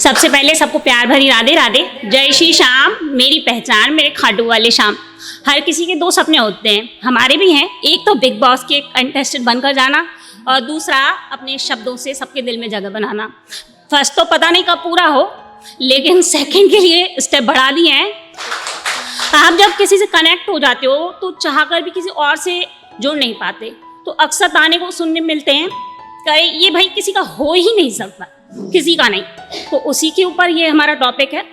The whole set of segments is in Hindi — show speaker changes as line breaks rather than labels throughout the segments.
सबसे पहले सबको प्यार भरी राधे राधे। जय श्री श्याम, मेरी पहचान मेरे खाटू वाले श्याम। हर किसी के दो सपने होते हैं, हमारे भी हैं। एक तो बिग बॉस के कंटेस्टेंट बनकर जाना और दूसरा अपने शब्दों से सबके दिल में जगह बनाना। फर्स्ट तो पता नहीं कब पूरा हो, लेकिन सेकंड के लिए स्टेप बढ़ा दिए हैं। आप जब किसी से कनेक्ट हो जाते हो तो चाहकर भी किसी और से जुड़ नहीं पाते, तो अक्सर ताने को सुनने मिलते हैं कि ये भाई किसी का हो ही नहीं सकता, किसी का नहीं। तो उसी के ऊपर ये हमारा टॉपिक है।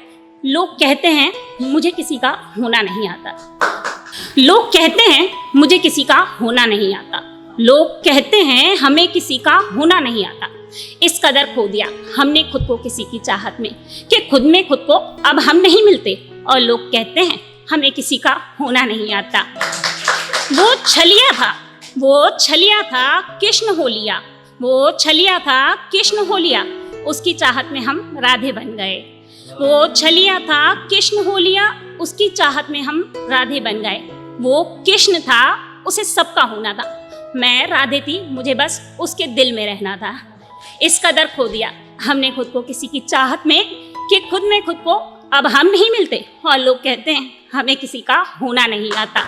लोग कहते हैं मुझे किसी का होना नहीं आता। लोग कहते हैं मुझे किसी का होना नहीं आता। लोग कहते हैं हमें किसी का होना नहीं आता। इस कदर खो दिया हमने खुद को किसी की चाहत में कि खुद में खुद को अब हम नहीं मिलते, और लोग कहते हैं हमें किसी का होना नहीं आता। वो छलिया था, वो छलिया था कृष्ण हो लिया। वो छलिया था कृष्ण हो लिया, उसकी चाहत में हम राधे बन गए। वो छलिया था कृष्ण हो लिया, उसकी चाहत में हम राधे बन गए। वो कृष्ण था, उसे सबका होना था। मैं राधे थी, मुझे बस उसके दिल में रहना था। इस कदर खो दिया हमने खुद को किसी की चाहत में कि खुद में खुद को अब हम नहीं मिलते, और लोग कहते हैं हमें किसी का होना नहीं आता।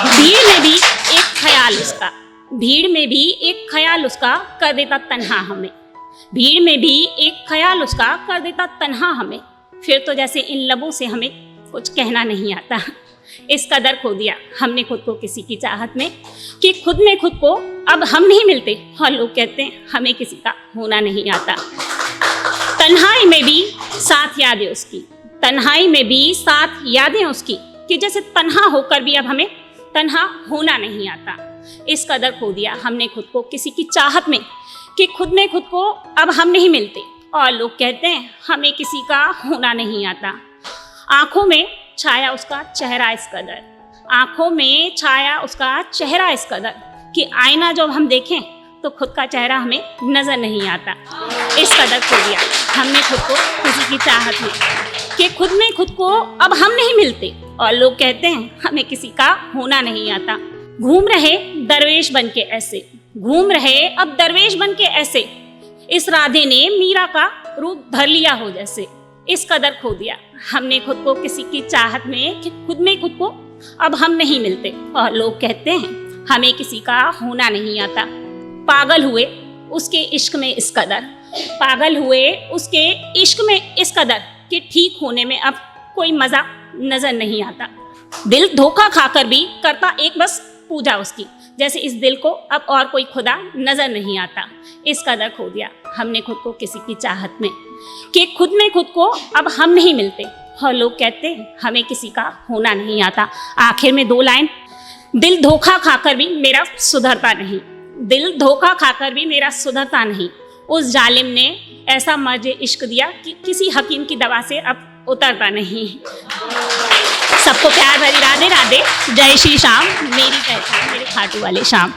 भीड़ में भी एक ख्याल उसका, भीड़ में भी एक ख्याल उसका कर देता तन्हा हमें। भीड़ में भी एक ख्याल उसका कर देता तन्हा हमें। फिर तो जैसे इन लबों से हमें कुछ कहना नहीं आता। इस कदर खो दिया हमने खुद को किसी की चाहत में कि खुद में खुद को अब हम नहीं मिलते, और लोग कहते हैं हमें किसी का होना नहीं आता। तन्हाई में भी साथ यादें उसकी, तन्हाई में भी साथ यादें उसकी, कि जैसे तन्हा होकर भी अब हमें तन्हा होना नहीं आता। इस कदर खो दिया हमने खुद को किसी की चाहत में कि खुद में खुद को अब हम नहीं मिलते, और लोग कहते हैं हमें किसी का होना नहीं आता। आंखों में छाया उसका चेहरा इस कदर, आंखों में छाया उसका चेहरा इस कदर, कि आईना जब हम देखें तो खुद का चेहरा हमें नजर नहीं आता। इस कदर खो दिया हमने खुद को किसी की चाहत में कि खुद में खुद को अब हम नहीं मिलते, और लोग कहते हैं हमें किसी का होना नहीं आता। घूम रहे दरवेश बन के ऐसे, घूम रहे अब दरवेश बन के ऐसे, इस राधे ने मीरा का रूप धर लिया हो जैसे। इस कदर खो दिया हमने खुद को किसी की चाहत में कि खुद में खुद को अब हम नहीं मिलते, और लोग कहते हैं हमें किसी का होना नहीं आता। पागल हुए उसके इश्क में इस कदर, पागल हुए उसके इश्क में इस कदर, कि ठीक होने में अब कोई मजा नजर नहीं आता। दिल धोखा खाकर भी करता एक बस पूजा उसकी, जैसे इस दिल को अब और कोई खुदा नजर नहीं आता। इस कदर खो दिया हमने खुद को किसी की चाहत में कि खुद में खुद को अब हम नहीं मिलते, और लोग कहते हैं हमें किसी का होना नहीं आता। आखिर में दो लाइन, दिल धोखा खाकर भी मेरा सुधरता नहीं, दिल धोखा खाकर भी मेरा सुधरता नहीं। उस जालिम ने ऐसा मर्ज इश्क दिया कि किसी हकीम की दवा से अब उतरता नहीं। सबको प्यार भरी राधे राधे। जय श्री श्याम, मेरी पहचान मेरे खाटू वाले श्याम।